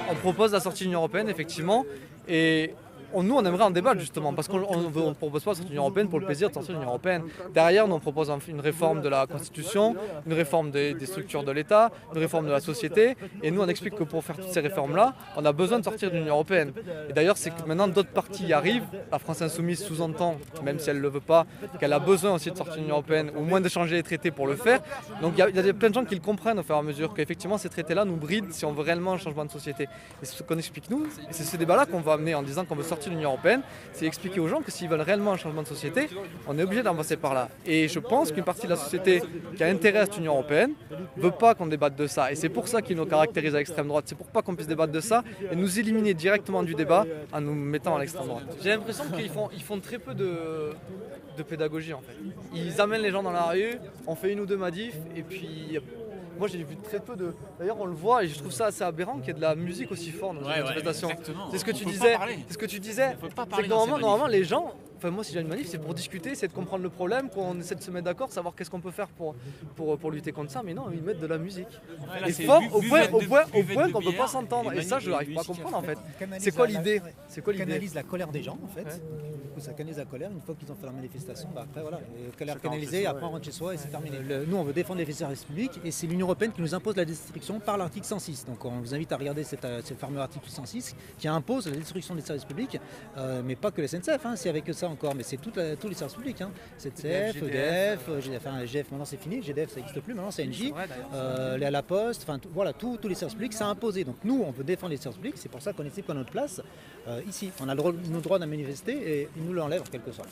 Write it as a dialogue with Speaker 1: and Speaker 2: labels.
Speaker 1: On propose la sortie de l'Union européenne, effectivement, et nous, on aimerait en débattre justement, parce qu'on ne propose pas la sortie de l'Union européenne pour le plaisir de sortir de l'Union européenne. Derrière, nous, on propose une réforme de la Constitution, une réforme des structures de l'État, une réforme de la société, et nous, on explique que pour faire toutes ces réformes-là, on a besoin de sortir de l'Union européenne. Et d'ailleurs, c'est que maintenant, d'autres partis y arrivent. La France Insoumise sous-entend, même si elle ne le veut pas, qu'elle a besoin aussi de sortir de l'Union européenne, au moins de changer les traités pour le faire. Donc il y a plein de gens qui le comprennent au fur et à mesure, qu'effectivement, ces traités-là nous brident si on veut réellement un changement de société. Et c'est ce qu'on explique nous, et c'est ce débat-là qu'on va amener en disant qu'on veut sortir de l'Union européenne, c'est expliquer aux gens que s'ils veulent réellement un changement de société, on est obligé d'en passer par là. Et je pense qu'une partie de la société qui a intérêt à cette Union européenne ne veut pas qu'on débatte de ça. Et c'est pour ça qu'ils nous caractérisent à l'extrême droite. C'est pour pas qu'on puisse débattre de ça et nous éliminer directement du débat en nous mettant à l'extrême droite. J'ai l'impression qu'ils font très peu de pédagogie en fait. Ils amènent les gens dans la rue, on fait une ou deux manifs et puis... Moi j'ai vu très peu de... D'ailleurs on le voit et je trouve ça assez aberrant qu'il y ait de la musique aussi forte dans une manifestation. C'est ce que tu disais. C'est ce que tu disais. C'est que normalement les gens... Enfin moi si j'ai une manif c'est pour discuter, c'est de comprendre le problème, qu'on essaie de se mettre d'accord, savoir qu'est-ce qu'on peut faire pour lutter contre ça, mais non ils mettent de la musique. Et fort au point qu'on ne peut pas s'entendre. Et ça je n'arrive pas à comprendre en fait. C'est quoi l'idée? C'est quoi l'idée?
Speaker 2: Ça canalise la colère des gens en fait. Du coup ça canalise la colère, une fois qu'ils ont fait leur manifestation, bah après voilà, colère canalisée, après on rentre chez soi et c'est terminé. Nous on veut défendre les services publics et c'est l'Union européenne qui nous impose la destruction par l'article 106. Donc on vous invite à regarder ce fameux article 106 qui impose la destruction des services publics, mais pas que la SNCF, c'est avec ça encore, mais c'est tous les services publics. SNCF, EDF, GDF maintenant c'est fini, GDF ça n'existe plus, maintenant c'est NJ, la Poste, voilà, tous les services publics, c'est imposé. Donc nous on veut défendre les services publics, c'est pour ça qu'on estime qu'à notre place, ici, on a le droit de manifester et ils nous l'enlèvent en quelque sorte.